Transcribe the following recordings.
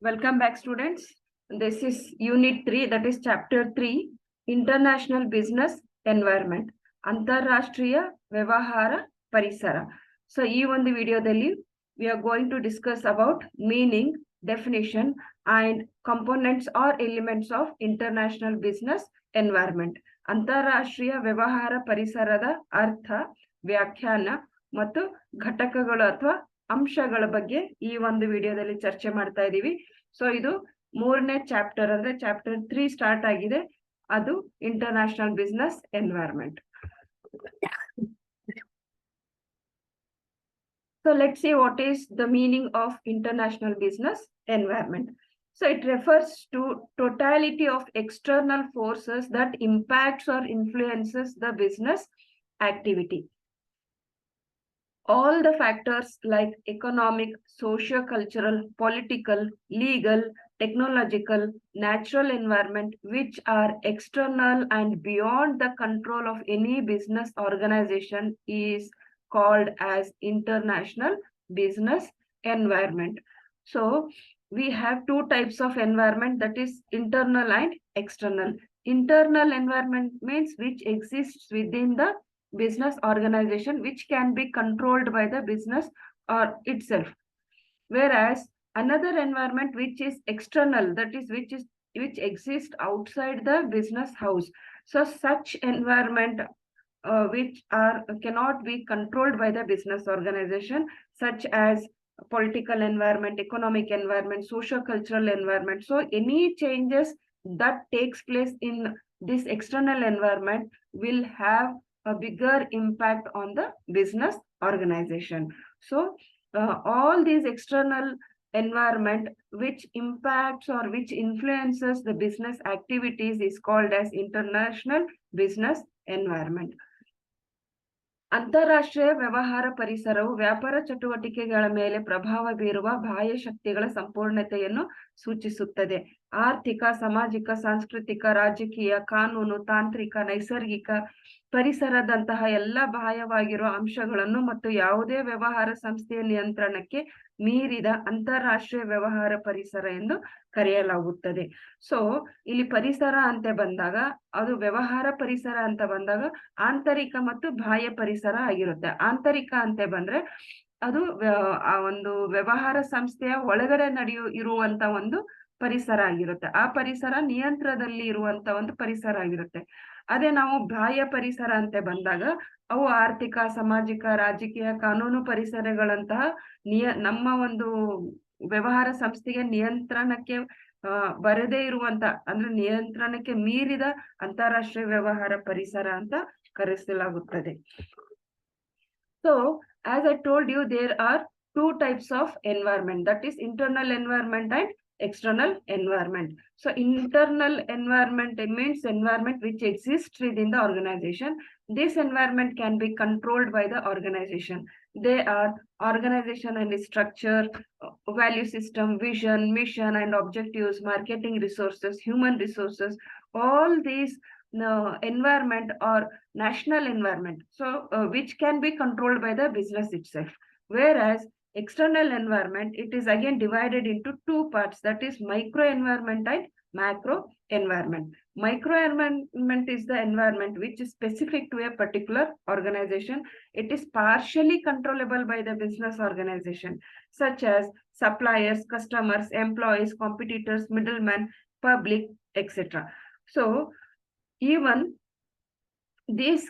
Welcome back, students. This is Unit 3, that is Chapter 3, International Business Environment, ಅಂತಾರಾಷ್ಟ್ರೀಯ ವ್ಯವಹಾರ ಪರಿಸರ. So, ಈ ಒಂದು ವಿಡಿಯೋದಲ್ಲಿ we are going to discuss about meaning, definition, and components or elements of international business environment. ಅಂತಾರಾಷ್ಟ್ರೀಯ ವ್ಯವಹಾರ ಪರಿಸರದ ಅರ್ಥ, ವ್ಯಾಖ್ಯಾನ ಮತ್ತು ಘಟಕಗಳು ಅಥವಾ ಅಂಶಗಳ ಬಗ್ಗೆ ಈ ಒಂದು ವಿಡಿಯೋದಲ್ಲಿ ಚರ್ಚೆ ಮಾಡ್ತಾ ಇದೀವಿ. ಸೊ ಇದು 3ನೇ ಚಾಪ್ಟರ್, ಅಂದ್ರೆ ಚಾಪ್ಟರ್ 3 ಸ್ಟಾರ್ಟ್ ಆಗಿದೆ. ಅದು international business environment. So let's see what is the meaning of international business environment. So it refers to totality of external forces that impacts or influences the business activity. All the factors like economic, socio-cultural, political, legal, technological, natural environment, which are external and beyond the control of any business organization, is called as international business environment. So we have two types of environment, that is internal and external. Internal environment means which exists within the business organization, which can be controlled by the business or itself. Whereas another environment which is external, that is which exists outside the business house. So such environment which cannot be controlled by the business organization, such as political environment, economic environment, socio-cultural environment. So any changes that takes place in this external environment will have a bigger impact on the business organization. So all these external environment which impacts or which influences the business activities is called as international business environment. ಅಂತಾರಾಷ್ಟ್ರೀಯ ವ್ಯವಹಾರ ಪರಿಸರವು ವ್ಯಾಪಾರ ಚಟುವಟಿಕೆಗಳ ಮೇಲೆ ಪ್ರಭಾವ ಬೀರುವ ಬಾಹ್ಯ ಶಕ್ತಿಗಳ ಸಂಪೂರ್ಣತೆಯನ್ನು ಸೂಚಿಸುತ್ತದೆ. ಆರ್ಥಿಕ, ಸಾಮಾಜಿಕ, ಸಾಂಸ್ಕೃತಿಕ, ರಾಜಕೀಯ, ಕಾನೂನು, ತಾಂತ್ರಿಕ, ನೈಸರ್ಗಿಕ, ಪರಿಸರದಂತಹ ಎಲ್ಲ ಬಾಹ್ಯವಾಗಿರುವ ಅಂಶಗಳನ್ನು ಮತ್ತು ಯಾವುದೇ ವ್ಯವಹಾರ ಸಂಸ್ಥೆಯ ನಿಯಂತ್ರಣಕ್ಕೆ ಮೀರಿದ ಅಂತಾರಾಷ್ಟ್ರೀಯ ವ್ಯವಹಾರ ಪರಿಸರ ಎಂದು ಕರೆಯಲಾಗುತ್ತದೆ. ಸೊ ಇಲ್ಲಿ ಪರಿಸರ ಅಂತ ಬಂದಾಗ, ಅದು ವ್ಯವಹಾರ ಪರಿಸರ ಅಂತ ಬಂದಾಗ ಆಂತರಿಕ ಮತ್ತು ಬಾಹ್ಯ ಪರಿಸರ ಆಗಿರುತ್ತೆ. ಆಂತರಿಕ ಅಂತ ಬಂದ್ರೆ ಅದು ಆ ಒಂದು ವ್ಯವಹಾರ ಸಂಸ್ಥೆಯ ಒಳಗಡೆ ಇರುವಂತ ಒಂದು ಪರಿಸರ ಆಗಿರುತ್ತೆ. ಆ ಪರಿಸರ ನಿಯಂತ್ರಣದಲ್ಲಿ ಇರುವಂತ ಒಂದು ಪರಿಸರ ಆಗಿರುತ್ತೆ. ಅದೇ ನಾವು ಬಾಹ್ಯ ಪರಿಸರ ಅಂತ ಬಂದಾಗ ಅವು ಆರ್ಥಿಕ, ಸಾಮಾಜಿಕ, ರಾಜಕೀಯ, ಕಾನೂನು ಪರಿಸರಗಳಂತಹ ನಮ್ಮ ಒಂದು ವ್ಯವಹಾರ ಸಂಸ್ಥೆಗೆ ನಿಯಂತ್ರಣಕ್ಕೆ ಬರದೇ ಇರುವಂತ, ಅಂದ್ರೆ ನಿಯಂತ್ರಣಕ್ಕೆ ಮೀರಿದ ಅಂತಾರಾಷ್ಟ್ರೀಯ ವ್ಯವಹಾರ ಪರಿಸರ ಅಂತ ಕರೆಸಲಾಗುತ್ತದೆ. So as I told you, there are two types of environment, that is internal environment and external environment. So internal environment means environment which exists within the organization. This environment can be controlled by the organization. They are organization and structure, value system, vision, mission and objectives, marketing resources, human resources, all these environment or national environment, so which can be controlled by the business itself. Whereas external environment, it is again divided into two parts, that is micro environment and macro environment. Micro environment is the environment which is specific to a particular organization. It is partially controllable by the business organization, such as suppliers, customers, employees, competitors, middlemen, public, etc. So even this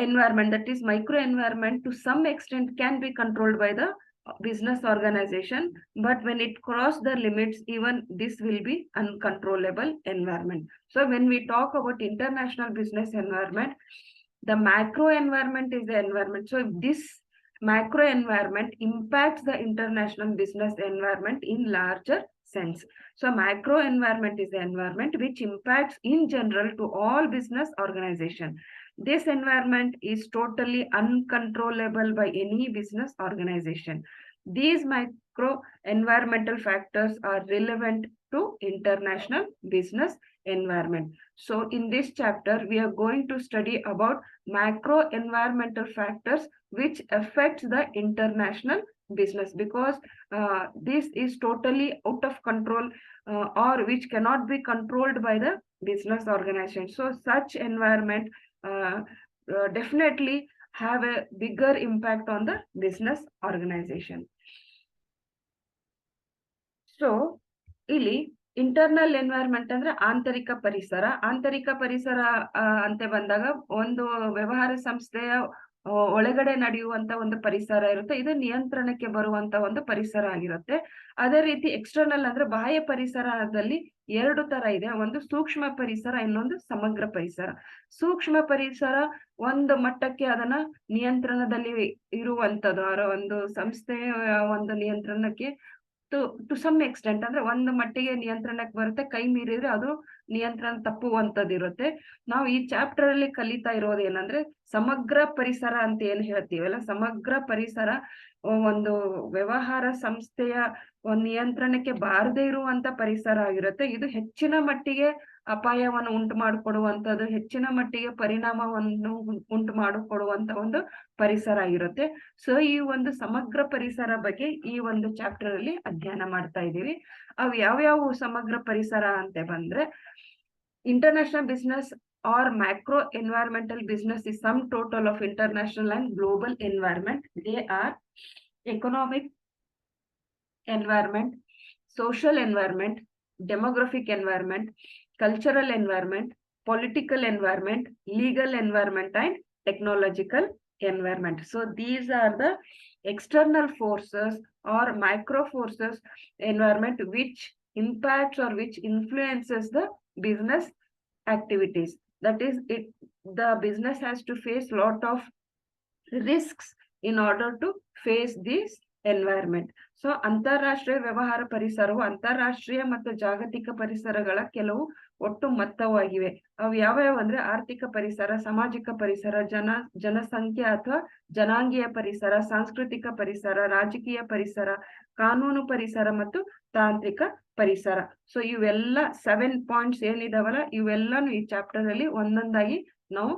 environment, that is micro environment, to some extent can be controlled by the business organization, but when it crosses the limits, even this will be uncontrollable environment. So when we talk about international business environment, the macro environment is the environment. So this macro environment impacts the international business environment in larger sense. So macro environment is the environment which impacts in general to all business organization. This environment is totally uncontrollable by any business organization. These macro environmental factors are relevant to international business environment. So in this chapter, we are going to study about macro environmental factors which affect the international business, because this is totally out of control, or which cannot be controlled by the business organization. So such environment definitely have a bigger impact on the business organization. So ಇಲ್ಲಿ internal environment ಅಂದ್ರೆ ಆಂತರಿಕ ಪರಿಸರ. ಆಂತರಿಕ ಪರಿಸರ ಅಂತ ಬಂದಾಗ ಒಂದು ವ್ಯವಹಾರ ಸಂಸ್ಥೆಯ ಒಳಗಡೆ ನಡೆಯುವಂತ ಒಂದು ಪರಿಸರ ಇರುತ್ತೆ, ಇದು ನಿಯಂತ್ರಣಕ್ಕೆ ಬರುವಂತ ಒಂದು ಪರಿಸರ ಆಗಿರುತ್ತೆ. ಅದೇ ರೀತಿ ಎಕ್ಸ್ಟರ್ನಲ್ ಅಂದ್ರೆ ಬಾಹ್ಯ ಪರಿಸರದಲ್ಲಿ ಎರಡು ತರ ಇದೆ, ಒಂದು ಸೂಕ್ಷ್ಮ ಪರಿಸರ, ಇನ್ನೊಂದು ಸಮಗ್ರ ಪರಿಸರ. ಸೂಕ್ಷ್ಮ ಪರಿಸರ ಒಂದು ಮಟ್ಟಕ್ಕೆ ಅದನ್ನ ನಿಯಂತ್ರಣದಲ್ಲಿ ಇರುವಂತದ್ದು, ಅವರ ಒಂದು ಸಂಸ್ಥೆಯ ಒಂದು ನಿಯಂತ್ರಣಕ್ಕೆ ಟು ಸಮ್ ಎಕ್ಸ್ಟೆಂಟ್ ಅಂದ್ರೆ ಒಂದು ಮಟ್ಟಿಗೆ ನಿಯಂತ್ರಣಕ್ಕೆ ಬರುತ್ತೆ, ಕೈ ಮೀರಿದ್ರೆ ಅದು ನಿಯಂತ್ರಣ ತಪ್ಪುವಂತದ್ದು ಇರುತ್ತೆ. ನಾವು ಈ ಚಾಪ್ಟರ್ ಅಲ್ಲಿ ಕಲಿತಾ ಇರೋದು ಏನಂದ್ರೆ ಸಮಗ್ರ ಪರಿಸರ ಅಂತ ಏನ್ ಹೇಳ್ತೀವಲ್ಲ, ಸಮಗ್ರ ಪರಿಸರ ಒಂದು ವ್ಯವಹಾರ ಸಂಸ್ಥೆಯ ಒಂದು ನಿಯಂತ್ರಣಕ್ಕೆ ಬಾರದೇ ಇರುವಂತ ಪರಿಸರ ಆಗಿರುತ್ತೆ. ಇದು ಹೆಚ್ಚಿನ ಮಟ್ಟಿಗೆ ಅಪಾಯವನ್ನು ಉಂಟು ಮಾಡಿಕೊಡುವಂತದ್ದು, ಹೆಚ್ಚಿನ ಮಟ್ಟಿಗೆ ಪರಿಣಾಮವನ್ನು ಉಂಟು ಮಾಡಿಕೊಡುವಂತ ಒಂದು ಪರಿಸರ ಆಗಿರುತ್ತೆ. ಸೊ ಈ ಒಂದು ಸಮಗ್ರ ಪರಿಸರ ಬಗ್ಗೆ ಈ ಒಂದು ಚಾಪ್ಟರ್ ಅಲ್ಲಿ ಅಧ್ಯಯನ ಮಾಡ್ತಾ ಇದ್ದೀವಿ. ಅವು ಯಾವ್ಯಾವ ಸಮಗ್ರ ಪರಿಸರ ಅಂತ ಬಂದ್ರೆ, international business or macro environmental business is sum total of international and global environment. They are economic environment, social environment, demographic environment, cultural environment, political environment, legal environment, and technological environment. So these are the external forces or macro forces environment which impacts or which influences the business activities. That is, the business has to face lot of risks in order to face this environment. So ಅಂತಾರಾಷ್ಟ್ರೀಯ ವ್ಯವಹಾರ ಪರಿಸರವು ಅಂತಾರಾಷ್ಟ್ರೀಯ ಮತ್ತು ಜಾಗತಿಕ ಪರಿಸರಗಳ ಕೆಲವು ಒಟ್ಟು ಮೊತ್ತವಾಗಿವೆ. ಅವು ಯಾವ್ಯಾವ ಅಂದ್ರೆ ಆರ್ಥಿಕ ಪರಿಸರ, ಸಾಮಾಜಿಕ ಪರಿಸರ, ಜನಸಂಖ್ಯೆ ಅಥವಾ ಜನಾಂಗೀಯ ಪರಿಸರ, ಸಾಂಸ್ಕೃತಿಕ ಪರಿಸರ, ರಾಜಕೀಯ ಪರಿಸರ, ಕಾನೂನು ಪರಿಸರ ಮತ್ತು ತಾಂತ್ರಿಕ ಪರಿಸರ. ಸೊ ಇವೆಲ್ಲ 7 ಪಾಯಿಂಟ್ಸ್ ಏನಿದಾವಲ್ಲ, ಇವೆಲ್ಲಾನು ಈ ಚಾಪ್ಟರ್ ಅಲ್ಲಿ ಒಂದೊಂದಾಗಿ ನಾವು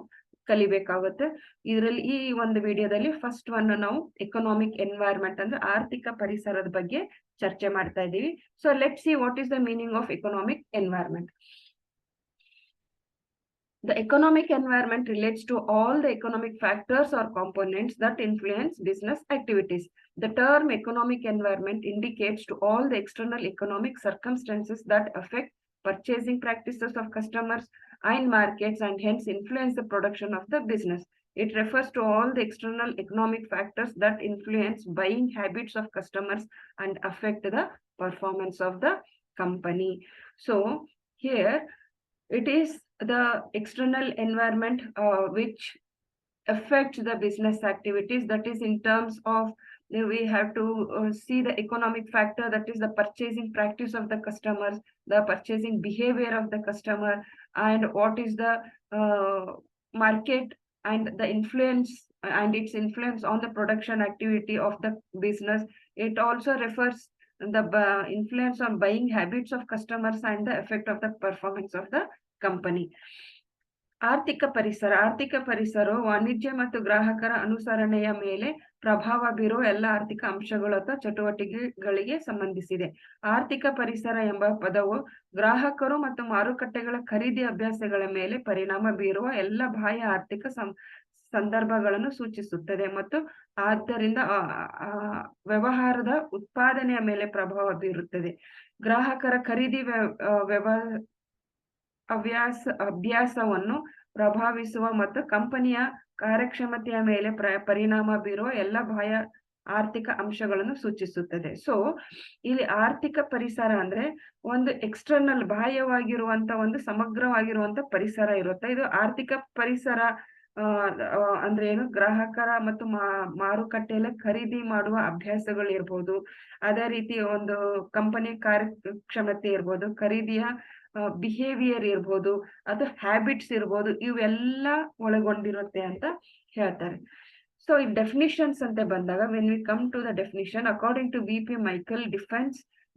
ಕಲಿಬೇಕಾಗುತ್ತೆ. ಇದರಲ್ಲಿ ಈ ಒಂದು ವಿಡಿಯೋದಲ್ಲಿ ಫಸ್ಟ್ ಒನ್ ನಾವು ಎಕನಾಮಿಕ್ ಎನ್ವೈರ್ಮೆಂಟ್ ಅಂದ್ರೆ ಆರ್ಥಿಕ ಪರಿಸರದ ಬಗ್ಗೆ ಚರ್ಚೆ ಮಾಡ್ತಾ ಇದ್ದೀವಿ. So let's see what is the meaning of economic environment. The economic environment relates to all the economic factors or components that influence business activities. The term economic environment indicates to all the external economic circumstances that affect purchasing practices of customers and markets and hence influence the production of the business. It refers to all the external economic factors that influence buying habits of customers and affect the performance of the company. So here it is the external environment which affects the business activities. That is, in terms of we have to see the economic factor, that is the purchasing practice of the customers, the purchasing behavior of the customer, and what is the market and the influence and its influence on the production activity of the business. It also refers the influence on buying habits of customers and the effect of the performance of the company. ಆರ್ಥಿಕ ಪರಿಸರ, ಆರ್ಥಿಕ ಪರಿಸರವು ವಾಣಿಜ್ಯ ಮತ್ತು ಗ್ರಾಹಕರ ಅನುಸರಣೆಯ ಮೇಲೆ ಪ್ರಭಾವ ಬೀರುವ ಎಲ್ಲ ಆರ್ಥಿಕ ಅಂಶಗಳು ಅಥವಾ ಚಟುವಟಿಕೆಗಳಿಗೆ ಸಂಬಂಧಿಸಿದೆ. ಆರ್ಥಿಕ ಪರಿಸರ ಎಂಬ ಪದವು ಗ್ರಾಹಕರು ಮತ್ತು ಮಾರುಕಟ್ಟೆಗಳ ಖರೀದಿ ಅಭ್ಯಾಸಗಳ ಮೇಲೆ ಪರಿಣಾಮ ಬೀರುವ ಎಲ್ಲ ಬಾಹ್ಯ ಆರ್ಥಿಕ ಸಂದರ್ಭಗಳನ್ನು ಸೂಚಿಸುತ್ತದೆ ಮತ್ತು ಆದ್ದರಿಂದ ವ್ಯವಹಾರದ ಉತ್ಪಾದನೆಯ ಮೇಲೆ ಪ್ರಭಾವ ಬೀರುತ್ತದೆ. ಗ್ರಾಹಕರ ಖರೀದಿ ಅಭ್ಯಾಸವನ್ನು ಪ್ರಭಾವಿಸುವ ಮತ್ತು ಕಂಪನಿಯ ಕಾರ್ಯಕ್ಷಮತೆಯ ಮೇಲೆ ಪರಿಣಾಮ ಬೀರುವ ಎಲ್ಲ ಬಾಹ್ಯ ಆರ್ಥಿಕ ಅಂಶಗಳನ್ನು ಸೂಚಿಸುತ್ತದೆ. ಸೊ ಇಲ್ಲಿ ಆರ್ಥಿಕ ಪರಿಸರ ಅಂದ್ರೆ ಒಂದು ಎಕ್ಸ್ಟರ್ನಲ್ ಬಾಹ್ಯವಾಗಿರುವಂತ ಒಂದು ಸಮಗ್ರವಾಗಿರುವಂತ ಪರಿಸರ ಇರುತ್ತೆ. ಇದು ಆರ್ಥಿಕ ಪರಿಸರ ಅಂದ್ರೆ ಏನು, ಗ್ರಾಹಕರ ಮತ್ತು ಮಾರುಕಟ್ಟೆಯಲ್ಲಿ ಖರೀದಿ ಮಾಡುವ ಅಭ್ಯಾಸಗಳು ಇರ್ಬೋದು, ಅದೇ ರೀತಿ ಒಂದು ಕಂಪನಿ ಕಾರ್ಯಕ್ಷಮತೆ ಇರ್ಬೋದು, ಖರೀದಿಯ ಬಿಹೇವಿಯರ್ ಇರ್ಬೋದು, ಅದು ಹ್ಯಾಬಿಟ್ಸ್ ಇರ್ಬೋದು, ಇವೆಲ್ಲ ಒಳಗೊಂಡಿರುತ್ತೆ ಅಂತ ಹೇಳ್ತಾರೆ. ಸೊ ಈ ಡೆಫಿನಿಷನ್ಸ್ ಅಂತ ಬಂದಾಗ, when we come to the definition, according to V P Michael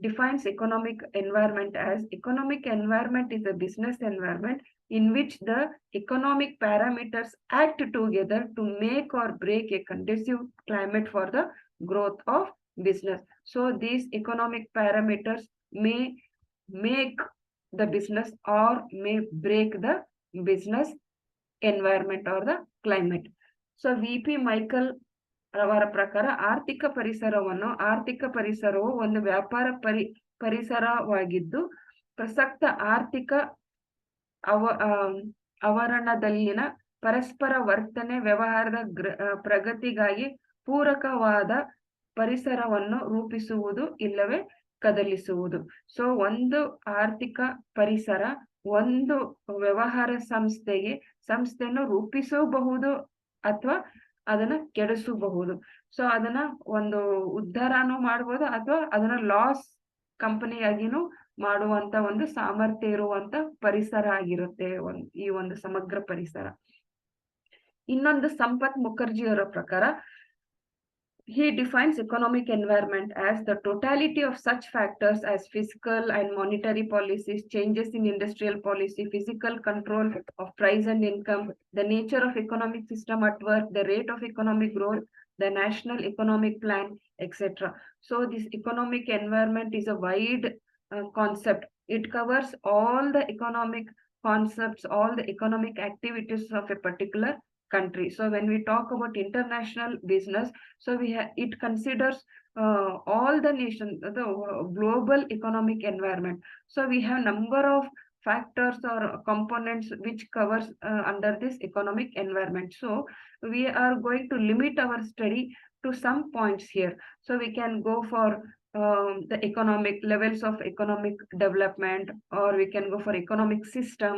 defines economic environment as economic environment is a business environment in which the economic parameters act together to make or break a conducive climate for the growth of business. So these economic parameters may make the business or may break the business environment or the climate. So VP Michael ಅವರ ಪ್ರಕಾರ ಆರ್ಥಿಕ ಪರಿಸರವು ಒಂದು ವ್ಯಾಪಾರ ಪರಿಸರವಾಗಿದ್ದು ಪ್ರಸಕ್ತ ಆರ್ಥಿಕ ಆವರಣದಲ್ಲಿನ ಪರಸ್ಪರ ವರ್ತನೆ ವ್ಯವಹಾರದ ಪ್ರಗತಿಗಾಗಿ ಪೂರಕವಾದ ಪರಿಸರವನ್ನು ರೂಪಿಸುವುದು ಇಲ್ಲವೇ ಕದಲಿಸುವುದು. ಸೊ ಒಂದು ಆರ್ಥಿಕ ಪರಿಸರ ಒಂದು ವ್ಯವಹಾರ ಸಂಸ್ಥೆಯನ್ನು ರೂಪಿಸಬಹುದು ಅಥವಾ ಅದನ್ನ ಕೆಡಿಸಬಹುದು. ಸೊ ಅದನ್ನ ಒಂದು ಉದ್ಧಾರನೂ ಮಾಡಬಹುದು ಅಥವಾ ಅದನ್ನ ಲಾಸ್ ಕಂಪನಿಯಾಗಿನೂ ಮಾಡುವಂತ ಒಂದು ಸಾಮರ್ಥ್ಯ ಇರುವಂತ ಪರಿಸರ ಆಗಿರುತ್ತೆ ಈ ಒಂದು ಸಮಗ್ರ ಪರಿಸರ. ಇನ್ನೊಂದು ಸಂಪತ್ ಮುಖರ್ಜಿ ಅವರ ಪ್ರಕಾರ he defines economic environment as the totality of such factors as fiscal and monetary policies, changes in industrial policy, physical control of price and income, the nature of economic system at work, the rate of economic growth, the national economic plan, etc. So this economic environment is a wide concept. It covers all the economic concepts, all the economic activities of a particular country. So when we talk about international business, so it considers all the nations, the global economic environment. So we have number of factors or components which covers under this economic environment. So we are going to limit our study to some points here. So we can go for the economic levels of economic development, or we can go for economic system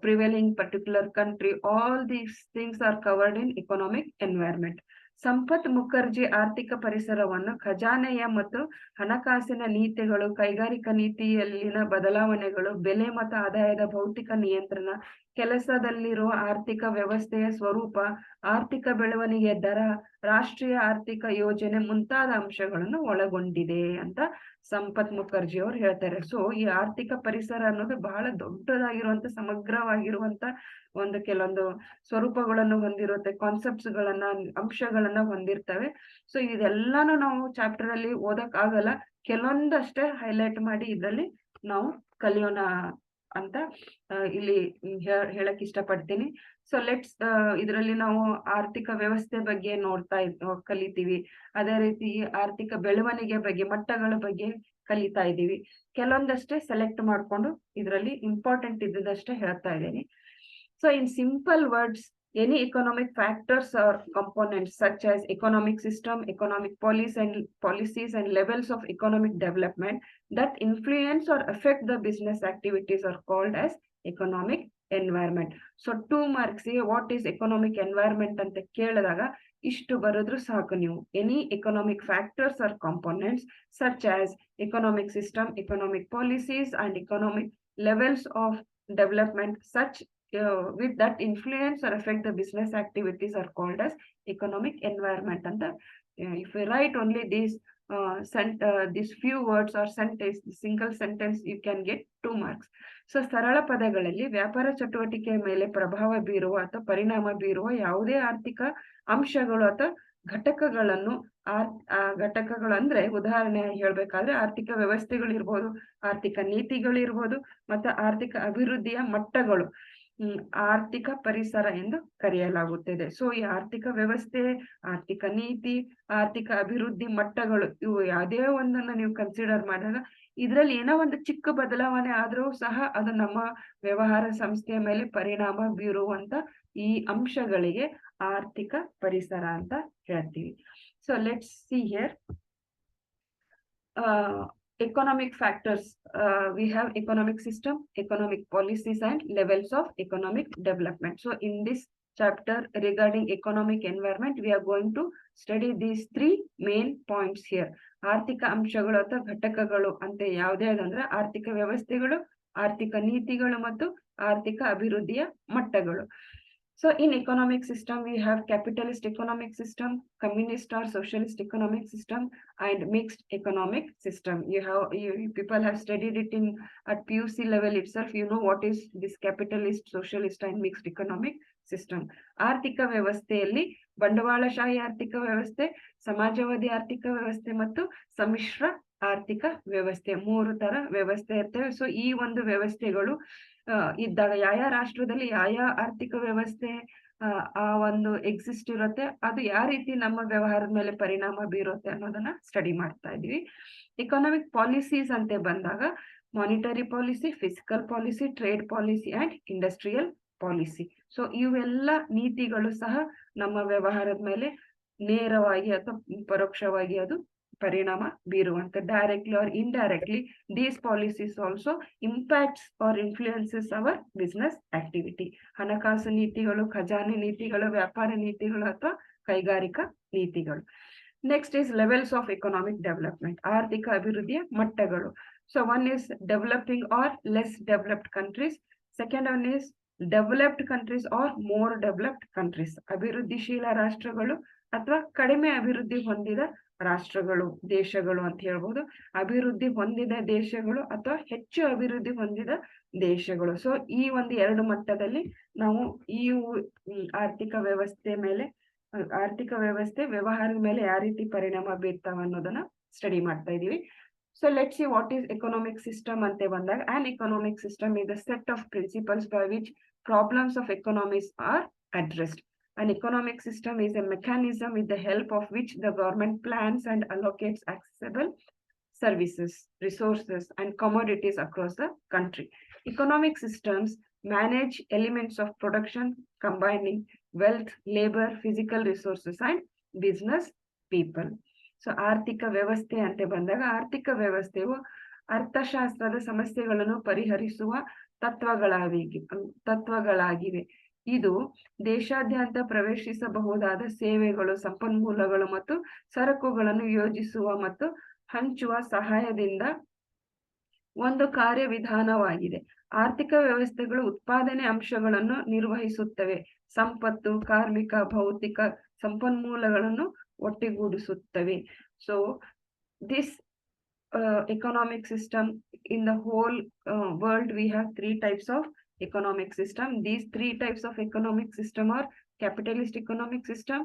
prevailing particular country. All these things are covered in economic environment. Sampath Mukherjee ಆರ್ಥಿಕ ಪರಿಸರವನ್ನು ಖಜಾನೆಯ ಮತ್ತು ಹಣಕಾಸಿನ ನೀತಿಗಳು, ಕೈಗಾರಿಕಾ ನೀತಿಯಲ್ಲಿನ ಬದಲಾವಣೆಗಳು, ಬೆಲೆ ಮತ್ತು ಆದಾಯದ ಭೌತಿಕ ನಿಯಂತ್ರಣ, ಕೆಲಸದಲ್ಲಿರುವ ಆರ್ಥಿಕ ವ್ಯವಸ್ಥೆಯ ಸ್ವರೂಪ, ಆರ್ಥಿಕ ಬೆಳವಣಿಗೆ ದರ, ರಾಷ್ಟ್ರೀಯ ಆರ್ಥಿಕ ಯೋಜನೆ ಮುಂತಾದ ಅಂಶಗಳನ್ನು ಒಳಗೊಂಡಿದೆ ಅಂತ ಸಂಪತ್ ಮುಖರ್ಜಿ ಅವರು ಹೇಳ್ತಾರೆ. ಸೊ ಈ ಆರ್ಥಿಕ ಪರಿಸರ ಅನ್ನೋದು ಬಹಳ ದೊಡ್ಡದಾಗಿರುವಂತ ಸಮಗ್ರವಾಗಿರುವಂತ ಒಂದು ಕೆಲವೊಂದು ಸ್ವರೂಪಗಳನ್ನು ಹೊಂದಿರುತ್ತೆ, ಕಾನ್ಸೆಪ್ಟ್ಸ್ ಗಳನ್ನ, ಅಂಶಗಳನ್ನ ಹೊಂದಿರ್ತವೆ. ಸೊ ಇದೆಲ್ಲಾನು ನಾವು ಚಾಪ್ಟರ್ ಅಲ್ಲಿ ಓದಕ್ ಆಗಲ್ಲ, ಕೆಲವೊಂದಷ್ಟೇ ಹೈಲೈಟ್ ಮಾಡಿ ಇದರಲ್ಲಿ ನಾವು ಕಲಿಯೋಣ ಅಂತ ಇಲ್ಲಿ ಹೇಳಕ್ ಇಷ್ಟಪಡ್ತೀನಿ. ಸೊ ಲೆಟ್ಸ್ ಇದರಲ್ಲಿ ನಾವು ಆರ್ಥಿಕ ವ್ಯವಸ್ಥೆ ಬಗ್ಗೆ ಕಲಿತೀವಿ. ಅದೇ ರೀತಿ ಆರ್ಥಿಕ ಬೆಳವಣಿಗೆ ಬಗ್ಗೆ, ಮಟ್ಟಗಳ ಬಗ್ಗೆ ಕಲಿತಾ ಇದ್ದೀವಿ. ಕೆಲವೊಂದಷ್ಟೇ ಸೆಲೆಕ್ಟ್ ಮಾಡ್ಕೊಂಡು ಇದರಲ್ಲಿ ಇಂಪಾರ್ಟೆಂಟ್ ಇದ್ದದಷ್ಟೇ ಹೇಳ್ತಾ ಇದ್ದೀನಿ. So in simple words, any economic factors or components such as economic system, economic policies and levels of economic development that influence or affect the business activities are called as economic environment. So 2 marks here, what is economic environment anta keladaga ishtu baradru saaku ನೀವು. Any economic factors or components such as economic system, economic policies and economic levels of development such with that influence or affect the business activities are called as economic environment. And if we write only these few words or sentence, single sentence, you can get 2 marks. So ಸರಳ ಪದಗಳಲ್ಲಿ ವ್ಯಾಪಾರ ಚಟುವಟಿಕೆಯ ಮೇಲೆ ಪ್ರಭಾವ ಬೀರುವ ಅಥವಾ ಪರಿಣಾಮ ಬೀರುವ ಯಾವುದೇ ಆರ್ಥಿಕ ಅಂಶಗಳು ಅಥವಾ ಘಟಕಗಳನ್ನು, ಘಟಕಗಳು ಅಂದ್ರೆ ಉದಾಹರಣೆ ಹೇಳ್ಬೇಕಾದ್ರೆ ಆರ್ಥಿಕ ವ್ಯವಸ್ಥೆಗಳಿರ್ಬೋದು, ಆರ್ಥಿಕ ನೀತಿಗಳಿರ್ಬೋದು, ಮತ್ತು ಆರ್ಥಿಕ ಅಭಿವೃದ್ಧಿಯ ಮಟ್ಟಗಳು ಆರ್ಥಿಕ ಪರಿಸರ ಎಂದು ಕರೆಯಲಾಗುತ್ತದೆ. ಸೊ ಈ ಆರ್ಥಿಕ ವ್ಯವಸ್ಥೆ, ಆರ್ಥಿಕ ನೀತಿ, ಆರ್ಥಿಕ ಅಭಿವೃದ್ಧಿ ಮಟ್ಟಗಳು, ಇವು ಯಾವುದೇ ಒಂದನ್ನ ನೀವು ಕನ್ಸಿಡರ್ ಮಾಡಿದಾಗ ಇದ್ರಲ್ಲಿ ಏನೋ ಒಂದು ಚಿಕ್ಕ ಬದಲಾವಣೆ ಆದ್ರೂ ಸಹ ಅದು ನಮ್ಮ ವ್ಯವಹಾರ ಸಂಸ್ಥೆಯ ಮೇಲೆ ಪರಿಣಾಮ ಬೀರುವಂತ ಈ ಅಂಶಗಳಿಗೆ ಆರ್ಥಿಕ ಪರಿಸರ ಅಂತ ಹೇಳ್ತೀವಿ. So let's see here economic factors. We have economic system, economic policies and levels of economic development. So in this chapter regarding economic environment, we are going to study these 3 main points here. ಆರ್ಥಿಕ ಅಂಶಗಳು ಅಥವಾ ಘಟಕಗಳು ಅಂತ ಯಾವುದೇ ಅಂದ್ರೆ ಆರ್ಥಿಕ ವ್ಯವಸ್ಥೆಗಳು, ಆರ್ಥಿಕ ನೀತಿಗಳು ಮತ್ತು ಆರ್ಥಿಕ ಅಭಿವೃದ್ಧಿಯ ಮಟ್ಟಗಳು. So in economic system, we have capitalist economic system, communist or socialist economic system, and mixed economic system. You people have studied it in at PUC level itself. You know what is this capitalist, socialist, and mixed economic system. ಆರ್ಥಿಕ ವ್ಯವಸ್ಥೆಯಲ್ಲಿ ಬಂಡವಾಳಶಾಹಿ ಆರ್ಥಿಕ ವ್ಯವಸ್ಥೆ, ಸಮಾಜವಾದಿ ಆರ್ಥಿಕ ವ್ಯವಸ್ಥೆ ಮತ್ತು ಸಮ್ಮಿಶ್ರ ಆರ್ಥಿಕ ವ್ಯವಸ್ಥೆ, 3 ತರ ವ್ಯವಸ್ಥೆ ಇರ್ತವೆ. ಸೊ ಈ ಒಂದು ವ್ಯವಸ್ಥೆಗಳು ಇದ್ದಾಗ ಯಾವ ರಾಷ್ಟ್ರದಲ್ಲಿ ಯಾವ ಆರ್ಥಿಕ ವ್ಯವಸ್ಥೆ ಆ ಒಂದು ಎಕ್ಸಿಸ್ಟ್ ಇರುತ್ತೆ, ಅದು ಯಾವ ರೀತಿ ನಮ್ಮ ವ್ಯವಹಾರದ ಮೇಲೆ ಪರಿಣಾಮ ಬೀರುತ್ತೆ ಅನ್ನೋದನ್ನ ಸ್ಟಡಿ ಮಾಡ್ತಾ ಇದೀವಿ. ಎಕನಾಮಿಕ್ ಪಾಲಿಸೀಸ್ ಅಂತ ಬಂದಾಗ monetary policy, physical policy, trade policy and industrial policy. So ಇವೆಲ್ಲ ನೀತಿಗಳು ಸಹ ನಮ್ಮ ವ್ಯವಹಾರದ ಮೇಲೆ ನೇರವಾಗಿ ಅಥವಾ ಪರೋಕ್ಷವಾಗಿ ಅದು ಪರಿಣಾಮ ಬೀರುವಂತ. Directly or indirectly these policies also impacts or influences our business activity. ಹಣಕಾಸು ನೀತಿಗಳು, ಖಜಾನೆ ನೀತಿಗಳು, ವ್ಯಾಪಾರ ನೀತಿಗಳು ಅಥವಾ ಕೈಗಾರಿಕಾ ನೀತಿಗಳು. Next is levels of economic development, ಆರ್ಥಿಕ ಅಭಿವೃದ್ಧಿಯ ಮಟ್ಟಗಳು. So one is developing or less developed countries, second one is developed countries or more developed countries, ಅಭಿವೃದ್ಧಿಶೀಲ ರಾಷ್ಟ್ರಗಳು ಅಥವಾ ಕಡಿಮೆ ಅಭಿವೃದ್ಧಿ ಹೊಂದಿದ ರಾಷ್ಟ್ರಗಳು, ದೇಶಗಳು ಅಂತ ಹೇಳ್ಬೋದು. ಅಭಿವೃದ್ಧಿ ಹೊಂದಿದ ದೇಶಗಳು ಅಥವಾ ಹೆಚ್ಚು ಅಭಿವೃದ್ಧಿ ಹೊಂದಿದ ದೇಶಗಳು. ಸೊ ಈ ಒಂದು 2 ಮಟ್ಟದಲ್ಲಿ ನಾವು ಈ ಆರ್ಥಿಕ ವ್ಯವಸ್ಥೆ ಮೇಲೆ, ಆರ್ಥಿಕ ವ್ಯವಸ್ಥೆ ವ್ಯವಹಾರದ ಮೇಲೆ ಯಾವ ರೀತಿ ಪರಿಣಾಮ ಬೀರ್ತಾವ ಅನ್ನೋದನ್ನ ಸ್ಟಡಿ ಮಾಡ್ತಾ ಇದೀವಿ. So let's see what is economic system ante bandaga. An economic system is a set of principles by which problems of economies are addressed. An economic system is a mechanism with the help of which the government plans and allocates accessible services, resources, and commodities across the country. Economic systems manage elements of production, combining wealth, labor, physical resources, and business people. So ಆರ್ಥಿಕ ವ್ಯವಸ್ಥೆ ಅಂತ ಬಂದಾಗ ಆರ್ಥಿಕ ವ್ಯವಸ್ಥೆಯು ಅರ್ಥಶಾಸ್ತ್ರದ ಸಮಸ್ಯೆಗಳನ್ನು ಪರಿಹರಿಸುವ ತತ್ವಗಳಾಗಿವೆ. ಇದು ದೇಶಾದ್ಯಂತ ಪ್ರವೇಶಿಸಬಹುದಾದ ಸೇವೆಗಳು, ಸಂಪನ್ಮೂಲಗಳು ಮತ್ತು ಸರಕುಗಳನ್ನು ಯೋಜಿಸುವ ಮತ್ತು ಹಂಚುವ ಸಹಾಯದಿಂದ ಒಂದು ಕಾರ್ಯವಿಧಾನವಾಗಿದೆ. ಆರ್ಥಿಕ ವ್ಯವಸ್ಥೆಗಳು ಉತ್ಪಾದನೆ ಅಂಶಗಳನ್ನು ನಿರ್ವಹಿಸುತ್ತವೆ, ಸಂಪತ್ತು, ಕಾರ್ಮಿಕ, ಭೌತಿಕ ಸಂಪನ್ಮೂಲಗಳನ್ನು ಒಟ್ಟುಗೂಡಿಸುತ್ತವೆ. So this economic system, in the whole world we have 3 types of economic system. These 3 types of economic system are capitalist economic system,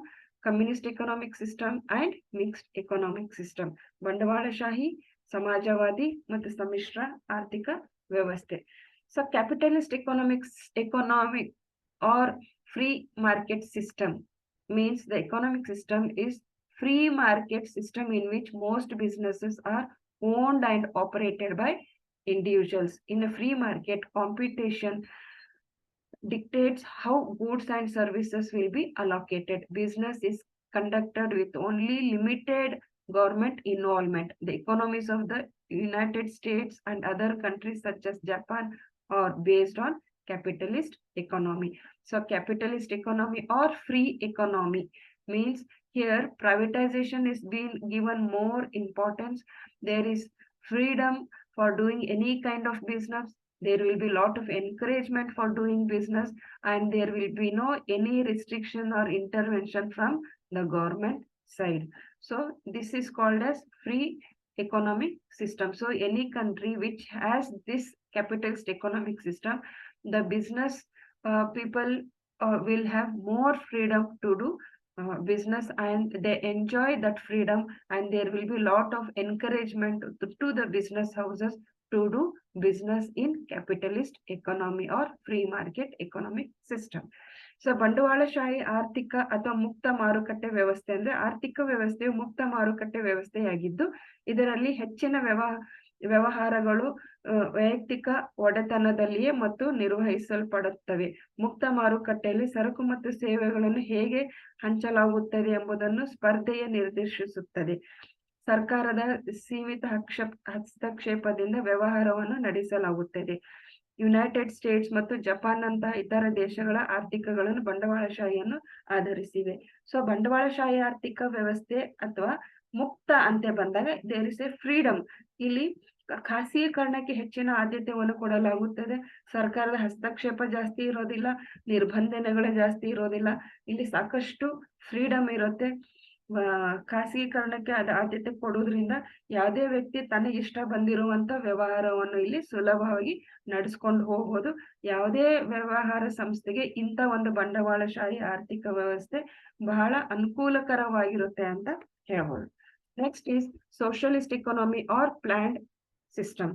communist economic system, and mixed economic system. ಬಂಡವಾಳಶಾಹಿ, ಸಮಾಜವಾದಿ ಮತ್ತು ಸಮ್ಮಿಶ್ರ ಆರ್ಥಿಕ ವ್ಯವಸ್ಥೆ. So capitalist economic or free market system means the economic system is free market system in which most businesses are owned and operated by individuals. In a free market, competition dictates how goods and services will be allocated. Business is conducted with only limited government involvement. The economies of the United States and other countries such as Japan are based on capitalist economy. So capitalist economy or free economy means here privatization is being given more importance. There is freedom for doing any kind of business. There will be a lot of encouragement for doing business, and there will be no any restriction or intervention from the government side. So this is called as free economic system. So any country which has this capitalist economic system, the business people will have more freedom to do business, and they enjoy that freedom, and there will be a lot of encouragement to the business houses to do business in capitalist economy or free market economic system. So ಬಂಡವಾಳಶಾಹಿ ಆರ್ಥಿಕ ಅಥವಾ ಮುಕ್ತ ಮಾರುಕಟ್ಟೆ ವ್ಯವಸ್ಥೆ ಅಂದ್ರೆ ಆರ್ಥಿಕ ವ್ಯವಸ್ಥೆಯು ಮುಕ್ತ ಮಾರುಕಟ್ಟೆ ವ್ಯವಸ್ಥೆಯಾಗಿದ್ದು ಇದರಲ್ಲಿ ಹೆಚ್ಚಿನ ವ್ಯವಹಾರಗಳು ವೈಯಕ್ತಿಕ ಒಡೆತನದಲ್ಲಿಯೇ ಮತ್ತು ನಿರ್ವಹಿಸಲ್ಪಡುತ್ತವೆ. ಮುಕ್ತ ಮಾರುಕಟ್ಟೆಯಲ್ಲಿ ಸರಕು ಮತ್ತು ಸೇವೆಗಳನ್ನು ಹೇಗೆ ಹಂಚಲಾಗುತ್ತದೆ ಎಂಬುದನ್ನು ಸ್ಪರ್ಧೆಯೇ ನಿರ್ದೇಶಿಸುತ್ತದೆ. ಸರ್ಕಾರದ ಸೀಮಿತ ಹಸ್ತಕ್ಷೇಪದಿಂದ ವ್ಯವಹಾರವನ್ನು ನಡೆಸಲಾಗುತ್ತದೆ. ಯುನೈಟೆಡ್ ಸ್ಟೇಟ್ಸ್ ಮತ್ತು ಜಪಾನ್ ನಂತಹ ಇತರ ದೇಶಗಳ ಆರ್ಥಿಕಗಳನ್ನು ಬಂಡವಾಳಶಾಹಿಯನ್ನು ಆಧರಿಸಿವೆ. ಸೊ ಬಂಡವಾಳಶಾಹಿ ಆರ್ಥಿಕ ವ್ಯವಸ್ಥೆ ಅಥವಾ ಮುಕ್ತ ಅಂತ ಬಂದಾಗ ದೇರ್ ಇಸ್ ಎ ಫ್ರೀಡಮ್. ಇಲ್ಲಿ ಖಾಸಗೀಕರಣಕ್ಕೆ ಹೆಚ್ಚಿನ ಆದ್ಯತೆಯನ್ನು ಕೊಡಲಾಗುತ್ತದೆ. ಸರ್ಕಾರದ ಹಸ್ತಕ್ಷೇಪ ಜಾಸ್ತಿ ಇರೋದಿಲ್ಲ, ನಿರ್ಬಂಧನೆಗಳು ಜಾಸ್ತಿ ಇರೋದಿಲ್ಲ. ಇಲ್ಲಿ ಸಾಕಷ್ಟು ಫ್ರೀಡಮ್ ಇರುತ್ತೆ. ಖಾಸಗೀಕರಣಕ್ಕೆ ಆದ್ಯತೆ ಕೊಡೋದ್ರಿಂದ ಯಾವುದೇ ವ್ಯಕ್ತಿ ತನಗೆ ಇಷ್ಟ ಬಂದಿರುವಂತ ವ್ಯವಹಾರವನ್ನು ಇಲ್ಲಿ ಸುಲಭವಾಗಿ ನಡೆಸ್ಕೊಂಡು ಹೋಗ್ಬೋದು. ಯಾವುದೇ ವ್ಯವಹಾರ ಸಂಸ್ಥೆಗೆ ಇಂಥ ಒಂದು ಬಂಡವಾಳಶಾಹಿ ಆರ್ಥಿಕ ವ್ಯವಸ್ಥೆ ಬಹಳ ಅನುಕೂಲಕರವಾಗಿರುತ್ತೆ ಅಂತ ಹೇಳ್ಬೋದು. Next is socialist economy or planned system.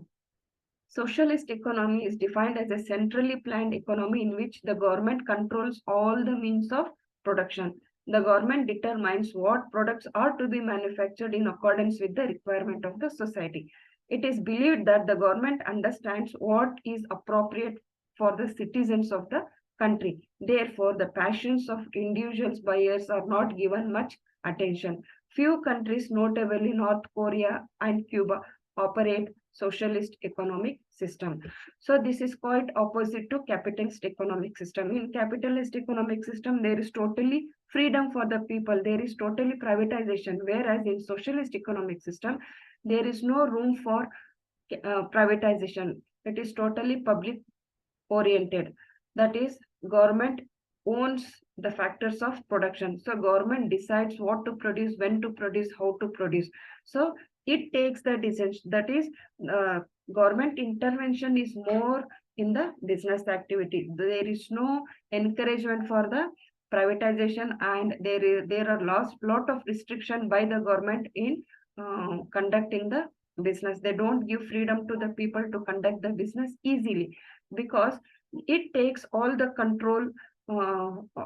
Socialist economy is defined as a centrally planned economy in which the government controls all the means of production. The government determines what products are to be manufactured in accordance with the requirement of the society. It is believed that the government understands what is appropriate for the citizens of the country. Therefore, the passions of individuals buyers are not given much attention. Few countries, notably North Korea and Cuba, operate socialist economic system. So this is quite opposite to capitalist economic system. In capitalist economic system, there is totally freedom for the people. There is totally privatization. Whereas in socialist economic system, there is no room for privatization. It is totally public oriented. That is, government owns the factors of production. So government decides what to produce, when to produce, how to produce. So it takes the decision. That is, government intervention is more in the business activity. There is no encouragement for the privatization, and there are lot of restriction by the government in conducting the business. They don't give freedom to the people to conduct the business easily, because it takes all the control,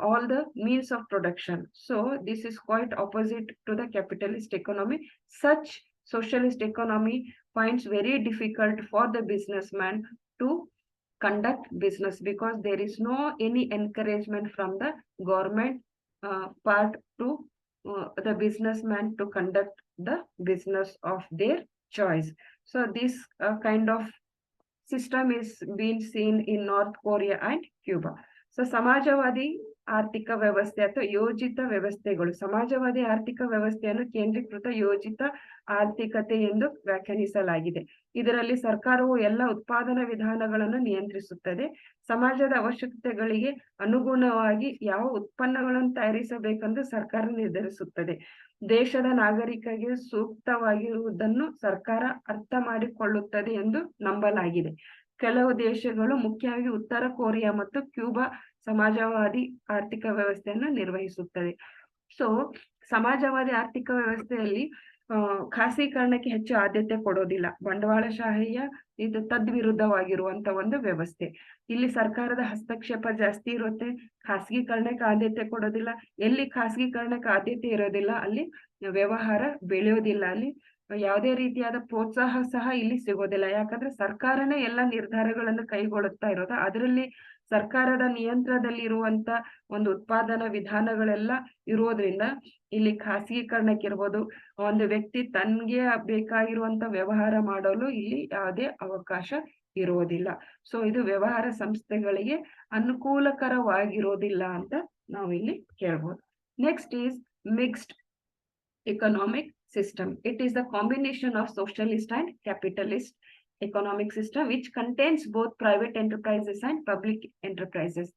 all the means of production. So this is quite opposite to the capitalist economy. Such socialist economy finds very difficult for the businessman to conduct business, because there is no any encouragement from the government part to the businessman to conduct the business of their choice. So this kind of system is being seen in North Korea and Cuba. So ಸಮಾಜವಾದಿ ಆರ್ಥಿಕ ವ್ಯವಸ್ಥೆ ಅಥವಾ ಯೋಜಿತ ವ್ಯವಸ್ಥೆಗಳು. ಸಮಾಜವಾದಿ ಆರ್ಥಿಕ ವ್ಯವಸ್ಥೆಯನ್ನು ಕೇಂದ್ರೀಕೃತ ಯೋಜಿತ ಆರ್ಥಿಕತೆ ಎಂದು ವ್ಯಾಖ್ಯಾನಿಸಲಾಗಿದೆ. ಇದರಲ್ಲಿ ಸರ್ಕಾರವು ಎಲ್ಲ ಉತ್ಪಾದನಾ ವಿಧಾನಗಳನ್ನು ನಿಯಂತ್ರಿಸುತ್ತದೆ. ಸಮಾಜದ ಅವಶ್ಯಕತೆಗಳಿಗೆ ಅನುಗುಣವಾಗಿ ಯಾವ ಉತ್ಪನ್ನಗಳನ್ನು ತಯಾರಿಸಬೇಕೆಂದು ಸರ್ಕಾರ ನಿರ್ಧರಿಸುತ್ತದೆ. ದೇಶದ ನಾಗರಿಕರಿಗೆ ಸೂಕ್ತವಾಗಿರುವುದನ್ನು ಸರ್ಕಾರ ಅರ್ಥ ಮಾಡಿಕೊಳ್ಳುತ್ತದೆ ಎಂದು ನಂಬಲಾಗಿದೆ. ಕೆಲವು ದೇಶಗಳು, ಮುಖ್ಯವಾಗಿ ಉತ್ತರ ಕೊರಿಯಾ ಮತ್ತು ಕ್ಯೂಬಾ, ಸಮಾಜವಾದಿ ಆರ್ಥಿಕ ವ್ಯವಸ್ಥೆಯನ್ನು ನಿರ್ವಹಿಸುತ್ತದೆ. ಸೊ ಸಮಾಜವಾದಿ ಆರ್ಥಿಕ ವ್ಯವಸ್ಥೆಯಲ್ಲಿ ಖಾಸಗೀಕರಣಕ್ಕೆ ಹೆಚ್ಚು ಆದ್ಯತೆ ಕೊಡೋದಿಲ್ಲ. ಬಂಡವಾಳಶಾಹಿಯ ಇದು ತದ್ವಿರುದ್ಧವಾಗಿರುವಂತ ಒಂದು ವ್ಯವಸ್ಥೆ. ಇಲ್ಲಿ ಸರ್ಕಾರದ ಹಸ್ತಕ್ಷೇಪ ಜಾಸ್ತಿ ಇರುತ್ತೆ, ಖಾಸಗೀಕರಣಕ್ಕೆ ಆದ್ಯತೆ ಕೊಡೋದಿಲ್ಲ. ಎಲ್ಲಿ ಖಾಸಗೀಕರಣಕ್ಕೆ ಆದ್ಯತೆ ಇರೋದಿಲ್ಲ ಅಲ್ಲಿ ವ್ಯವಹಾರ ಬೆಳೆಯೋದಿಲ್ಲ, ಅಲ್ಲಿ ಯಾವುದೇ ರೀತಿಯಾದ ಪ್ರೋತ್ಸಾಹ ಸಹ ಇಲ್ಲಿ ಸಿಗೋದಿಲ್ಲ. ಯಾಕಂದ್ರೆ ಸರ್ಕಾರನೇ ಎಲ್ಲ ನಿರ್ಧಾರಗಳನ್ನು ಕೈಗೊಳ್ಳುತ್ತಾ ಇರೋದು. ಅದರಲ್ಲಿ ಸರ್ಕಾರದ ನಿಯಂತ್ರಣದಲ್ಲಿ ಇರುವಂತ ಒಂದು ಉತ್ಪಾದನಾ ವಿಧಾನಗಳೆಲ್ಲ ಇರೋದ್ರಿಂದ ಇಲ್ಲಿ ಖಾಸಗೀಕರಣಕ್ಕಿರ್ಬೋದು, ಒಂದು ವ್ಯಕ್ತಿ ತನ್ಗೆ ಬೇಕಾಗಿರುವಂತ ವ್ಯವಹಾರ ಮಾಡಲು ಇಲ್ಲಿ ಯಾವುದೇ ಅವಕಾಶ ಇರೋದಿಲ್ಲ. ಸೊ ಇದು ವ್ಯವಹಾರ ಸಂಸ್ಥೆಗಳಿಗೆ ಅನುಕೂಲಕರವಾಗಿರೋದಿಲ್ಲ ಅಂತ ನಾವು ಇಲ್ಲಿ ಕೇಳ್ಬೋದು. Next is mixed economic system. It is the combination of socialist and capitalist economic system which contains both private enterprises and public enterprises.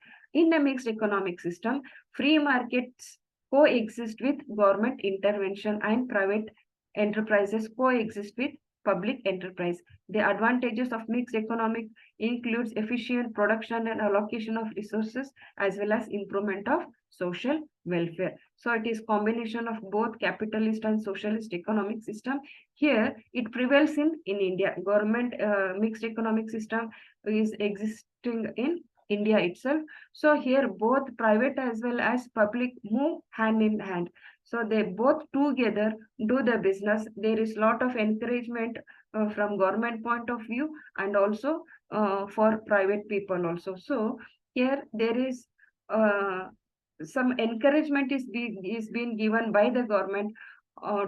In a mixed economic system, free markets coexist with government intervention and private enterprises coexist with public enterprise. The advantages of mixed economic includes efficient production and allocation of resources, as well as improvement of social welfare. So it is combination of both capitalist and socialist economic system. Here it prevails in India. Government mixed economic system is existing in India itself. So here both private as well as public move hand in hand. So they both together do the business. There is lot of encouragement from government point of view, and also for private people also. So here there is some encouragement is being given by the government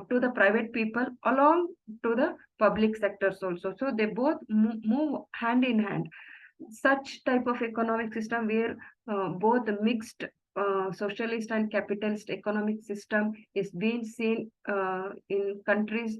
to the private people along to the public sectors also. So they both move hand in hand. Such type of economic system where both mixed socialist and capitalist economic system is being seen in countries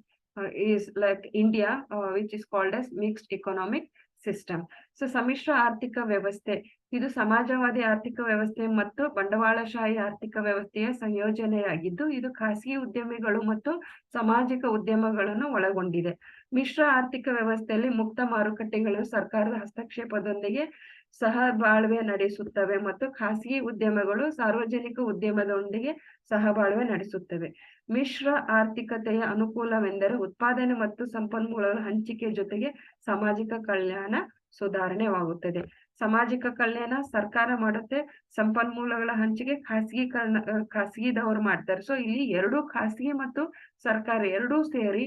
is like India, which is called as mixed economic system. So ಸಮ್ಮಿಶ್ರ ಆರ್ಥಿಕ ವ್ಯವಸ್ಥೆ ಇದು ಸಮಾಜವಾದಿ ಆರ್ಥಿಕ ವ್ಯವಸ್ಥೆ ಮತ್ತು ಬಂಡವಾಳಶಾಹಿ ಆರ್ಥಿಕ ವ್ಯವಸ್ಥೆಯ ಸಂಯೋಜನೆಯಾಗಿದ್ದು ಇದು ಖಾಸಗಿ ಉದ್ಯಮಿಗಳು ಮತ್ತು ಸಾಮಾಜಿಕ ಉದ್ಯಮಗಳನ್ನು ಒಳಗೊಂಡಿದೆ. ಮಿಶ್ರ ಆರ್ಥಿಕ ವ್ಯವಸ್ಥೆಯಲ್ಲಿ ಮುಕ್ತ ಮಾರುಕಟ್ಟೆಗಳು ಸರ್ಕಾರದ ಹಸ್ತಕ್ಷೇಪದೊಂದಿಗೆ ಸಹಬಾಳ್ವೆ ನಡೆಸುತ್ತವೆ ಮತ್ತು ಖಾಸಗಿ ಉದ್ಯಮಗಳು ಸಾರ್ವಜನಿಕ ಉದ್ಯಮದೊಂದಿಗೆ ಸಹಬಾಳ್ವೆ ನಡೆಸುತ್ತವೆ. ಮಿಶ್ರ ಆರ್ಥಿಕತೆಯ ಅನುಕೂಲವೆಂದರೆ ಉತ್ಪಾದನೆ ಮತ್ತು ಸಂಪನ್ಮೂಲಗಳ ಹಂಚಿಕೆ ಜೊತೆಗೆ ಸಾಮಾಜಿಕ ಕಲ್ಯಾಣ ಸುಧಾರಣೆವಾಗುತ್ತದೆ. ಸಾಮಾಜಿಕ ಕಲ್ಯಾಣ ಸರ್ಕಾರ ಮಾಡುತ್ತೆ, ಸಂಪನ್ಮೂಲಗಳ ಹಂಚಿಕೆ ಖಾಸಗಿದವರು ಮಾಡ್ತಾರೆ. ಸೊ ಇಲ್ಲಿ ಎರಡು ಖಾಸಗಿ ಮತ್ತು ಸರ್ಕಾರ ಎರಡೂ ಸೇರಿ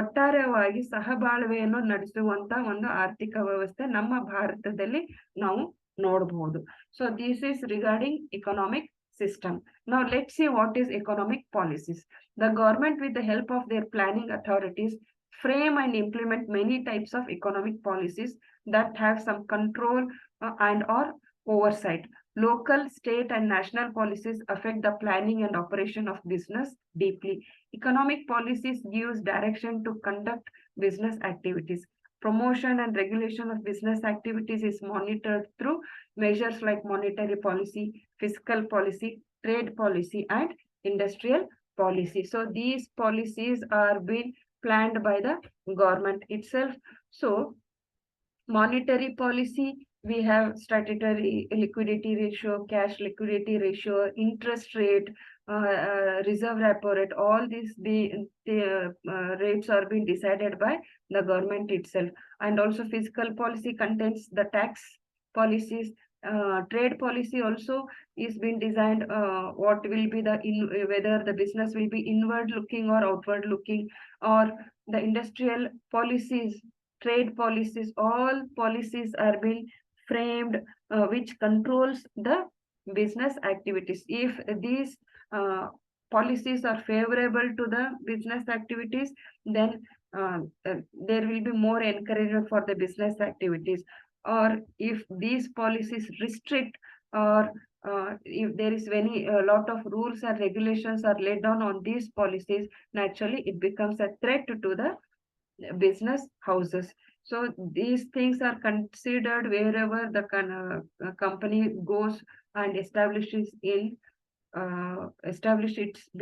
ಒಟ್ಟಾರೆಯಾಗಿ ಸಹಬಾಳ್ವೆಯನ್ನು ನಡೆಸುವಂತ ಒಂದು ಆರ್ಥಿಕ ವ್ಯವಸ್ಥೆ ನಮ್ಮ ಭಾರತದಲ್ಲಿ ನಾವು ನೋಡಬಹುದು. So this is regarding economic system. Now let's see what is economic policies. The government, with the help of their planning authorities, frame and implement many types of economic policies that have some control and or oversight. Local, state and national policies affect the planning and operation of business deeply. Economic policies gives direction to conduct business activities. Promotion and regulation of business activities is monitored through measures like monetary policy, fiscal policy, trade policy, and industrial policy. So these policies are being planned by the government itself. So monetary policy, we have statutory liquidity ratio, cash liquidity ratio, interest rate, reserve repo rate. All these rates are being decided by the government itself. And also fiscal policy contains the tax policies. Trade policy also is being designed, what will be the whether the business will be inward looking or outward looking, or the industrial policies, trade policies, all policies are being framed which controls the business activities. If these policies are favorable to the business activities, then there will be more encouragement for the business activities. Or if these policies restrict, or if there is any lot of rules and regulations are laid down on these policies, naturally it becomes a threat to the business houses. So these things are considered wherever the company goes and establishes its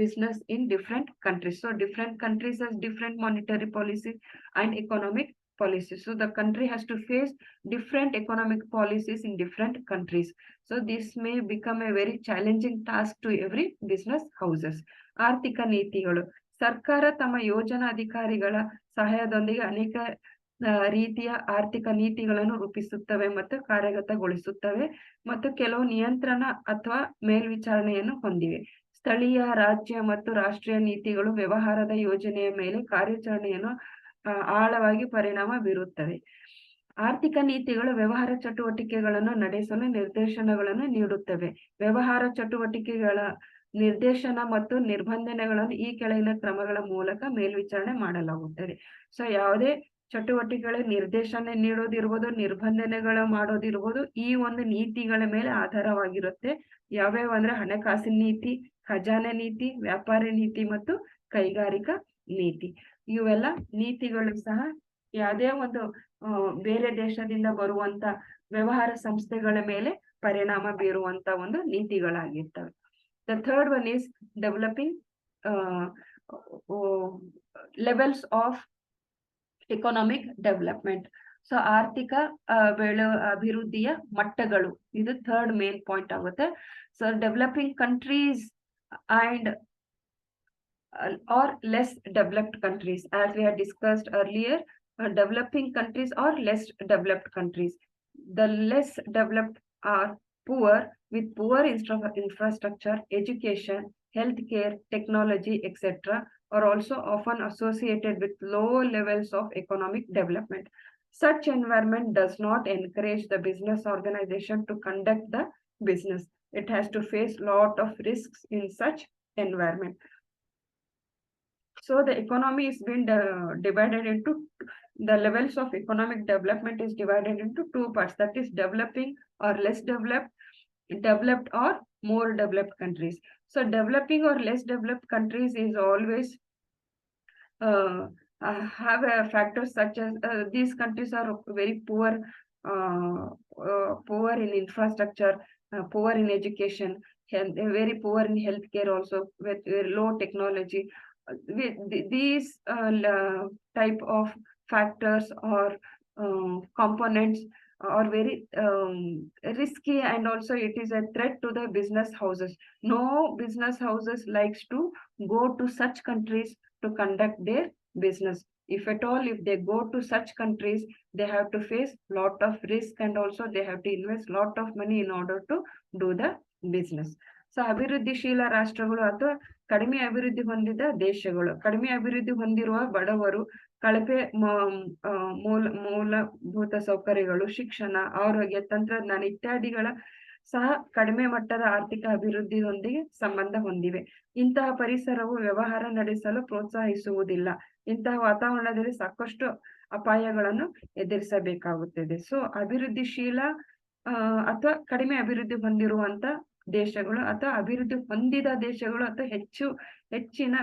business in different countries. So different countries has different monetary policies and economic policies. So the country has to face different economic policies in different countries. So this may become a very challenging task to every business houses. ಆರ್ಥಿಕ ನೀತಿಗಳು ಸರ್ಕಾರ ತಮ್ಮ ಯೋಜನಾಧಿಕಾರಿಗಳ ಸಹಾಯದೊಂದಿಗೆ ಅನೇಕ ರೀತಿಯ ಆರ್ಥಿಕ ನೀತಿಗಳನ್ನು ರೂಪಿಸುತ್ತವೆ ಮತ್ತು ಕಾರ್ಯಗತಗೊಳಿಸುತ್ತವೆ ಮತ್ತು ಕೆಲವು ನಿಯಂತ್ರಣ ಅಥವಾ ಮೇಲ್ವಿಚಾರಣೆಯನ್ನು ಹೊಂದಿವೆ. ಸ್ಥಳೀಯ, ರಾಜ್ಯ ಮತ್ತು ರಾಷ್ಟ್ರೀಯ ನೀತಿಗಳು ವ್ಯವಹಾರದ ಯೋಜನೆಯ ಮೇಲೆ ಕಾರ್ಯಾಚರಣೆಯನ್ನು ಆಳವಾಗಿ ಪರಿಣಾಮ ಬೀರುತ್ತವೆ. ಆರ್ಥಿಕ ನೀತಿಗಳು ವ್ಯವಹಾರ ಚಟುವಟಿಕೆಗಳನ್ನು ನಡೆಸಲು ನಿರ್ದೇಶನಗಳನ್ನು ನೀಡುತ್ತವೆ. ವ್ಯವಹಾರ ಚಟುವಟಿಕೆಗಳ ನಿರ್ದೇಶನ ಮತ್ತು ನಿರ್ಬಂಧನೆಗಳನ್ನು ಈ ಕೆಳಗಿನ ಕ್ರಮಗಳ ಮೂಲಕ ಮೇಲ್ವಿಚಾರಣೆ ಮಾಡಲಾಗುತ್ತದೆ. ಸೊ ಯಾವುದೇ ಚಟುವಟಿಕೆಗಳ ನಿರ್ದೇಶನ ನೀಡೋದಿರ್ಬೋದು, ನಿರ್ಬಂಧನೆಗಳು ಮಾಡೋದಿರ್ಬೋದು, ಈ ಒಂದು ನೀತಿಗಳ ಮೇಲೆ ಆಧಾರವಾಗಿರುತ್ತೆ. ಯಾವ್ಯಾವ ಅಂದ್ರೆ ಹಣಕಾಸಿನ ನೀತಿ, ಖಜಾನೆ ನೀತಿ, ವ್ಯಾಪಾರ ನೀತಿ ಮತ್ತು ಕೈಗಾರಿಕಾ ನೀತಿ. ಇವೆಲ್ಲ ನೀತಿಗಳು ಸಹ ಯಾವುದೇ ಒಂದು ಬೇರೆ ದೇಶದಿಂದ ಬರುವಂತ ವ್ಯವಹಾರ ಸಂಸ್ಥೆಗಳ ಮೇಲೆ ಪರಿಣಾಮ ಬೀರುವಂತ ಒಂದು ನೀತಿಗಳಾಗಿರ್ತವೆ. The third one is developing levels of economic development. So ಆರ್ಥಿಕ ಅಭಿವೃದ್ಧಿಯ ಮಟ್ಟಗಳು, ಇದು ಥರ್ಡ್ ಮೇನ್ ಪಾಯಿಂಟ್ ಆಗುತ್ತೆ. So developing countries and or less developed countries, as we had discussed earlier, developing countries or less developed countries. The less developed are poor with poor infrastructure, education, healthcare, technology, etc. are also often associated with low levels of economic development. Such environment does not encourage the business organization to conduct the business. It has to face lot of risks in such environment. So the economy is being divided into, the levels of economic development is divided into two parts, that is developing or less developed, developed or more developed countries. So developing or less developed countries is always have factors such as these countries are very poor, poor in infrastructure, poor in education, very poor in healthcare also, with low technology. These type of factors or components are very risky, and also it is a threat to the business houses. No business houses likes to go to such countries to conduct their business. If at all, if they go to such countries, they have to face lot of risk, and also they have to invest lot of money in order to do the business. So ಅಭಿವೃದ್ಧಿಶೀಲ ರಾಷ್ಟ್ರಗಳು ಅಥವಾ ಕಡಿಮೆ ಅಭಿವೃದ್ಧಿ ಹೊಂದಿದ ದೇಶಗಳು, ಕಡಿಮೆ ಅಭಿವೃದ್ಧಿ ಹೊಂದಿರುವ ಬಡವರು ಕಳಪೆ ಮೂಲಭೂತ ಸೌಕರ್ಯಗಳು, ಶಿಕ್ಷಣ, ಆರೋಗ್ಯ, ತಂತ್ರಜ್ಞಾನ ಇತ್ಯಾದಿಗಳ ಸಹ ಕಡಿಮೆ ಮಟ್ಟದ ಆರ್ಥಿಕ ಅಭಿವೃದ್ಧಿಯೊಂದಿಗೆ ಸಂಬಂಧ ಹೊಂದಿವೆ. ಇಂತಹ ಪರಿಸರವು ವ್ಯವಹಾರ ನಡೆಸಲು ಪ್ರೋತ್ಸಾಹಿಸುವುದಿಲ್ಲ. ಇಂತಹ ವಾತಾವರಣದಲ್ಲಿ ಸಾಕಷ್ಟು ಅಪಾಯಗಳನ್ನು ಎದುರಿಸಬೇಕಾಗುತ್ತದೆ. ಸೊ ಅಭಿವೃದ್ಧಿಶೀಲ ಅಥವಾ ಕಡಿಮೆ ಅಭಿವೃದ್ಧಿ ಹೊಂದಿರುವಂತ ದೇಶಗಳು ಅಥವಾ ಅಭಿವೃದ್ಧಿ ಹೊಂದಿದ ದೇಶಗಳು ಅಥವಾ ಹೆಚ್ಚಿನ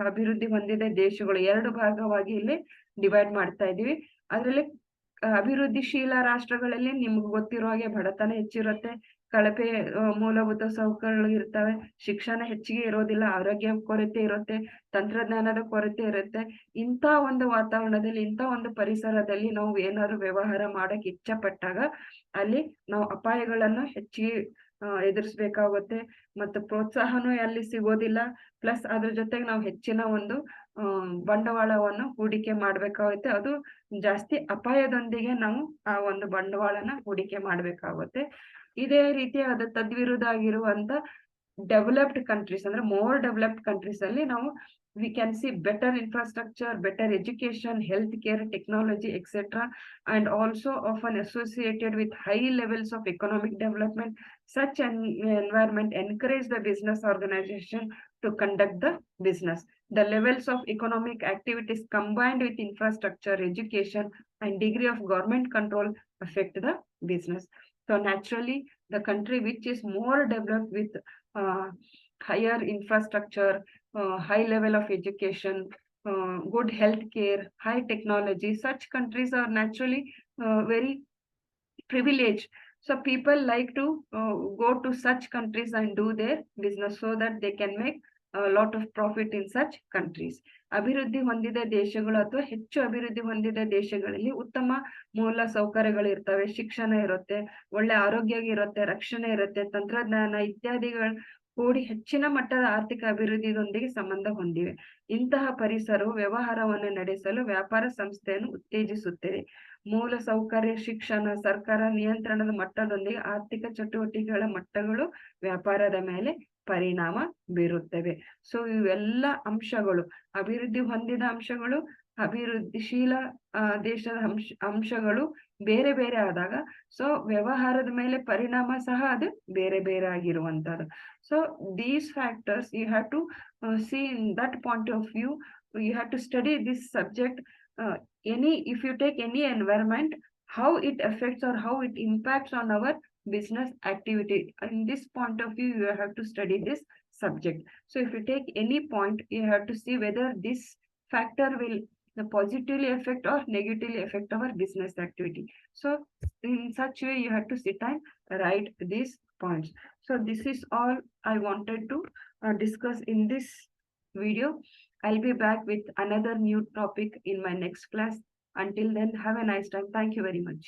ಅಭಿವೃದ್ಧಿ ಹೊಂದಿದ ದೇಶಗಳು, ಎರಡು ಭಾಗವಾಗಿ ಇಲ್ಲಿ ಡಿವೈಡ್ ಮಾಡ್ತಾ ಇದೀವಿ. ಅದರಲ್ಲಿ ಅಭಿವೃದ್ಧಿಶೀಲ ರಾಷ್ಟ್ರಗಳಲ್ಲಿ ನಿಮ್ಗೆ ಗೊತ್ತಿರೋ ಹಾಗೆ ಬಡತನ ಹೆಚ್ಚಿರುತ್ತೆ, ಕಳಪೆ ಮೂಲಭೂತ ಸೌಕರ್ಯಗಳು ಇರ್ತವೆ, ಶಿಕ್ಷಣ ಹೆಚ್ಚಿಗೆ ಇರೋದಿಲ್ಲ, ಆರೋಗ್ಯ ಕೊರತೆ ಇರುತ್ತೆ, ತಂತ್ರಜ್ಞಾನದ ಕೊರತೆ ಇರುತ್ತೆ. ಇಂಥ ಒಂದು ವಾತಾವರಣದಲ್ಲಿ, ಇಂಥ ಒಂದು ಪರಿಸರದಲ್ಲಿ ನಾವು ಏನಾದ್ರು ವ್ಯವಹಾರ ಮಾಡಕ್ ಇಚ್ಛಪಟ್ಟಾಗ ಅಲ್ಲಿ ನಾವು ಅಪಾಯಗಳನ್ನು ಹೆಚ್ಚಿಗೆ ಎದುರಿಸ್ಬೇಕಾಗುತ್ತೆ, ಮತ್ತು ಪ್ರೋತ್ಸಾಹನೂ ಅಲ್ಲಿ ಸಿಗೋದಿಲ್ಲ. ಪ್ಲಸ್ ಅದ್ರ ಜೊತೆಗೆ ನಾವು ಹೆಚ್ಚಿನ ಒಂದು ಬಂಡವಾಳವನ್ನು ಹೂಡಿಕೆ ಮಾಡ್ಬೇಕಾಗುತ್ತೆ. ಅದು ಜಾಸ್ತಿ ಅಪಾಯದೊಂದಿಗೆ ನಾವು ಆ ಒಂದು ಬಂಡವಾಳನ ಹೂಡಿಕೆ ಮಾಡ್ಬೇಕಾಗುತ್ತೆ. ಇದೇ ರೀತಿ ಅದು ತದ್ವಿರುದ್ಧ ಆಗಿರುವಂತ ಡೆವಲಪ್ಡ್ ಕಂಟ್ರೀಸ್, ಅಂದ್ರೆ ಮೋರ್ ಡೆವಲಪ್ಡ್ ಕಂಟ್ರೀಸ್ ಅಲ್ಲಿ ನಾವು we can see better infrastructure, better education, healthcare, technology, etc., and also often associated with high levels of economic development. Such an environment encourage the business organization to conduct the business. The levels of economic activities combined with infrastructure, education, and degree of government control affect the business. So naturally, the country which is more developed with higher infrastructure, high level of education, good health care, high technology, such countries are naturally very privileged. So people like to go to such countries and do their business so that they can make a lot of profit in such countries. ಅಭಿವೃದ್ಧಿ ಹೊಂದಿದ ದೇಶಗಳು ಅಥವಾ ಹೆಚ್ಚು ಅಭಿವೃದ್ಧಿ ಹೊಂದಿದ ದೇಶಗಳಲ್ಲಿ ಉತ್ತಮ ಮೂಲ ಸೌಕರ್ಯಗಳು ಇರ್ತವೆ, ಶಿಕ್ಷಣ ಇರುತ್ತೆ, ಒಳ್ಳೆ ಆರೋಗ್ಯ ಇರುತ್ತೆ, ರಕ್ಷಣೆ ಇರುತ್ತೆ, ತಂತ್ರಜ್ಞಾನ ಇತ್ಯಾದಿಗಳು ಕೂಡಿ ಹೆಚ್ಚಿನ ಮಟ್ಟದ ಆರ್ಥಿಕ ಅಭಿವೃದ್ಧಿಯೊಂದಿಗೆ ಸಂಬಂಧ ಹೊಂದಿವೆ. ಇಂತಹ ಪರಿಸರವು ವ್ಯವಹಾರವನ್ನು ನಡೆಸಲು ವ್ಯಾಪಾರ ಸಂಸ್ಥೆಯನ್ನು ಉತ್ತೇಜಿಸುತ್ತದೆ. ಮೂಲ ಸೌಕರ್ಯ, ಶಿಕ್ಷಣ, ಸರ್ಕಾರ ನಿಯಂತ್ರಣದ ಮಟ್ಟದೊಂದಿಗೆ ಆರ್ಥಿಕ ಚಟುವಟಿಕೆಗಳ ಮಟ್ಟಗಳು ವ್ಯಾಪಾರದ ಮೇಲೆ ಪರಿಣಾಮ ಬೀರುತ್ತವೆ. ಸೊ ಇವೆಲ್ಲ ಅಂಶಗಳು, ಅಭಿವೃದ್ಧಿ ಹೊಂದಿದ ಅಂಶಗಳು, ಅಭಿವೃದ್ಧಿಶೀಲ ದೇಶದ ಅಂಶಗಳು ಬೇರೆ ಬೇರೆ ಆದಾಗ ಸೊ ವ್ಯವಹಾರದ ಮೇಲೆ ಪರಿಣಾಮ ಸಹ ಅದು ಬೇರೆ ಬೇರೆ ಆಗಿರುವಂತದ್ದು. So these factors you have to see in that point of view. You have to study this subject. If you take any environment, how it affects or how it impacts on our business activity. In this point of view, you have to study this subject. So if you take any point, you have to see whether this factor will positively affect or negatively affect our business activity. So in such way, you have to sit and write these points. So this is all I wanted to discuss in this video. I'll be back with another new topic in my next class. Until then, have a nice time. Thank you very much.